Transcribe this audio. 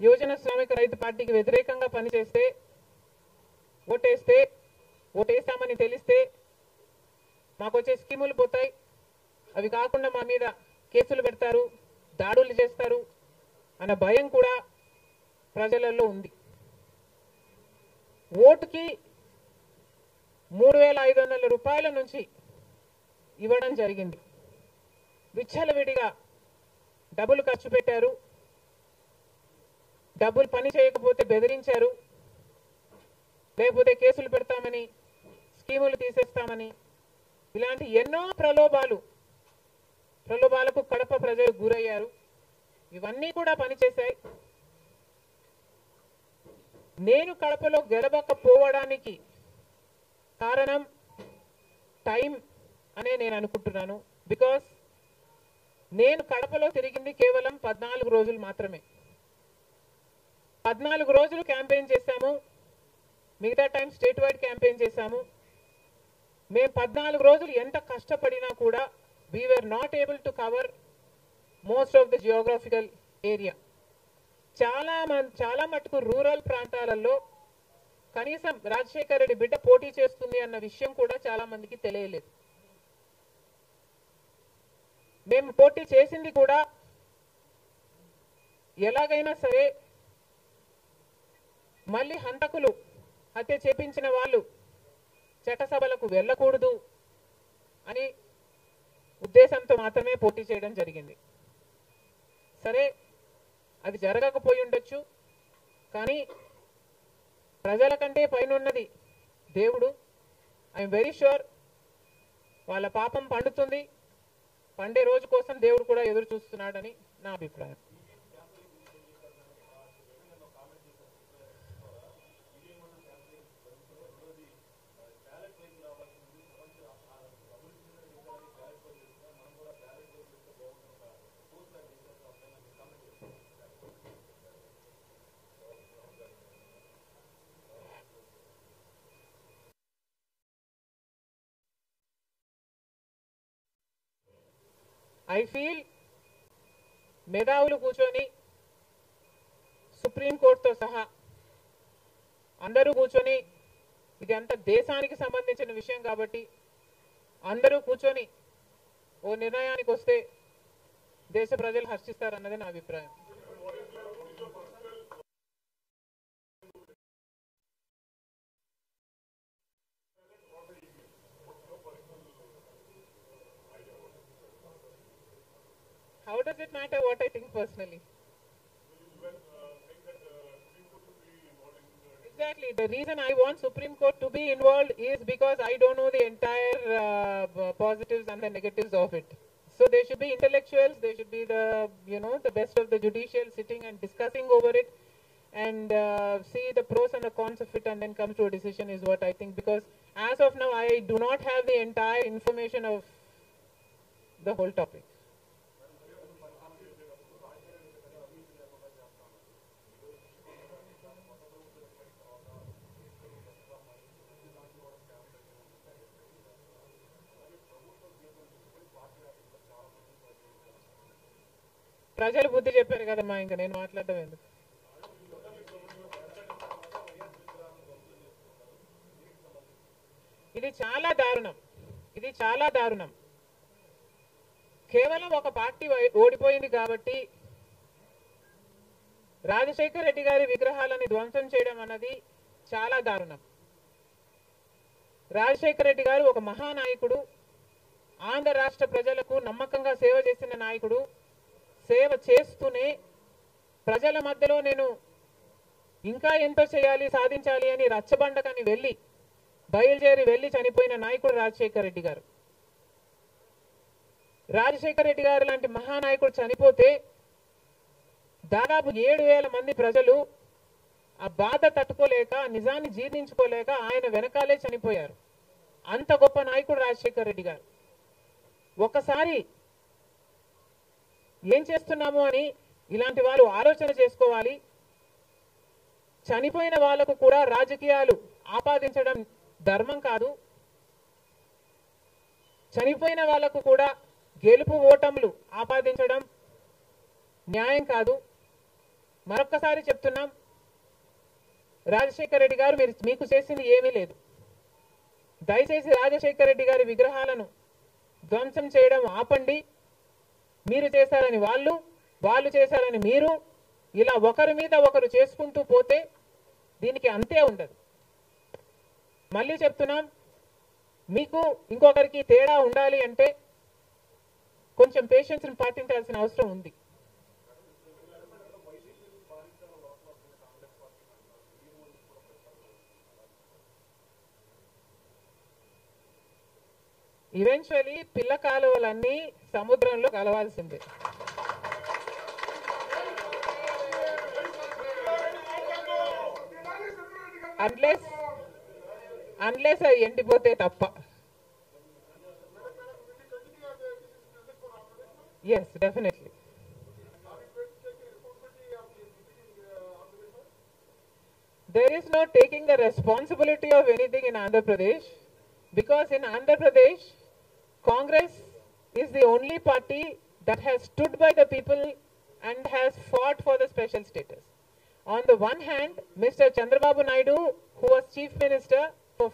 యువజన శ్రామిక రైతు పార్టీకి వ్యతిరేకంగా పనిచేస్తే ఓటేస్తామని తెలిస్తే మాకు వచ్చే స్కీములు పోతాయి, అవి కాకుండా మా మీద కేసులు పెడతారు, దాడులు చేస్తారు అన్న భయం కూడా ప్రజలలో ఉంది. ఓటుకి 3,500 రూపాయల నుంచి ఇవ్వడం జరిగింది. విచ్చలవిడిగా డబ్బులు ఖర్చు పెట్టారు, డబ్బులు పని చేయకపోతే బెదిరించారు, లేకపోతే కేసులు పెడతామని, స్కీములు తీసేస్తామని, ఇలాంటి ఎన్నో ప్రలోభాలకు కడప ప్రజలు గురయ్యారు. ఇవన్నీ కూడా పనిచేశాయి. నేను కడపలో గెలవకపోవడానికి కారణం టైం అనే నేను అనుకుంటున్నాను. బికాస్ నేను కడపలో తిరిగింది కేవలం 14 రోజులు మాత్రమే. 14 రోజులు క్యాంపెయిన్ చేశాము, మిగతా టైం స్టేట్ వైడ్ క్యాంపెయిన్ చేశాము. మేము 14 రోజులు ఎంత కష్టపడినా కూడా we were not able to cover most of the geographical area. చాలా మటుకు రూరల్ ప్రాంతాలలో కనీసం రాజశేఖర్ రెడ్డి బిడ్డ పోటీ చేస్తుంది అన్న విషయం కూడా చాలా మందికి తెలియలేదు. మేము పోటీ చేసింది కూడా ఎలాగైనా సరే మళ్ళీ హంతకులు హత్య చేపించిన వాళ్ళు చట్టసభలకు వెళ్ళకూడదు అని ఉద్దేశంతో మాత్రమే పోటీ చేయడం జరిగింది. సరే, అది జరగకపోయి ఉండొచ్చు, కానీ ప్రజల కంటే పైనున్నది దేవుడు. ఐఎమ్ వెరీ షూర్ వాళ్ళ పాపం పండుతుంది, పండే రోజు కోసం దేవుడు కూడా ఎదురు చూస్తున్నాడని నా అభిప్రాయం. ఐ ఫీల్ మేధావులు కూర్చొని సుప్రీంకోర్టుతో సహా అందరూ కూర్చొని, ఇది అంతా దేశానికి సంబంధించిన విషయం కాబట్టి అందరూ కూర్చొని ఓ నిర్ణయానికి వస్తే దేశ ప్రజలు హర్షిస్తారన్నది నా అభిప్రాయం. How does it matter what I think personally? Exactly. The reason I want Supreme Court to be involved is because I don't know the entire positives and the negatives of it. So there should be intellectuals, there should be the best of the judicial sitting and discussing over it and see the pros and the cons of it and then come to a decision is what I think. Because as of now, I do not have the entire information of the whole topic. ప్రజలు బుద్ధి చెప్పారు కదమ్మా, ఇంకా నేను మాట్లాడటం ఎందుకు. ఇది చాలా దారుణం. కేవలం ఒక పార్టీ ఓడిపోయింది కాబట్టి రాజశేఖర్ రెడ్డి గారి విగ్రహాలను ధ్వంసం చేయడం అన్నది చాలా దారుణం. రాజశేఖర్ రెడ్డి గారు ఒక మహానాయకుడు, ఆంధ్ర రాష్ట్ర ప్రజలకు నమ్మకంగా సేవ చేసిన నాయకుడు. సేవ చేస్తూనే ప్రజల మధ్యలో నేను ఇంకా ఎంతో చేయాలి, సాధించాలి అని రచ్చబండకని బయలుదేరి వెళ్ళి చనిపోయిన నాయకుడు రాజశేఖర్ రెడ్డి గారు. రాజశేఖర్ రెడ్డి గారు లాంటి మహానాయకుడు చనిపోతే దాదాపు 7,000 మంది ప్రజలు ఆ బాధ తట్టుకోలేక, నిజాన్ని జీర్ణించుకోలేక ఆయన వెనకాలే చనిపోయారు. అంత గొప్ప నాయకుడు రాజశేఖర్ రెడ్డి గారు. ఒకసారి ఏం చేస్తున్నాము అని ఇలాంటి వాళ్ళు ఆలోచన చేసుకోవాలి. చనిపోయిన వాళ్లకు కూడా రాజకీయాలు ఆపాదించడం ధర్మం కాదు. చనిపోయిన వాళ్లకు కూడా గెలుపు ఓటములు ఆపాదించడం న్యాయం కాదు. మరొక్కసారి చెప్తున్నాం, రాజశేఖర రెడ్డి గారు మీకు చేసింది ఏమీ లేదు. దయచేసి రాజశేఖర రెడ్డి గారి విగ్రహాలను ధ్వంసం చేయడం ఆపండి. మీరు చేశారని వాళ్ళు చేశారని మీరు, ఇలా ఒకరి మీద ఒకరు చేసుకుంటూ పోతే దీనికి అంతే ఉండదు. మళ్ళీ చెప్తున్నాం, మీకు ఇంకొకరికి తేడా ఉండాలి అంటే కొంచెం పేషెన్స్ని పాటించాల్సిన అవసరం ఉంది. ఈవెన్చువలీ పిల్ల కాలువలన్నీ సముద్రంలో కలవాల్సిందే. అన్లెస్ అవి ఎండిపోతే తప్ప. Yes, definitely. There is no taking the responsibility of anything in Andhra Pradesh, because in Andhra Pradesh, Congress is the only party that has stood by the people and has fought for the special status. On the one hand, Mr. Chandrababu Naidu, who was Chief Minister for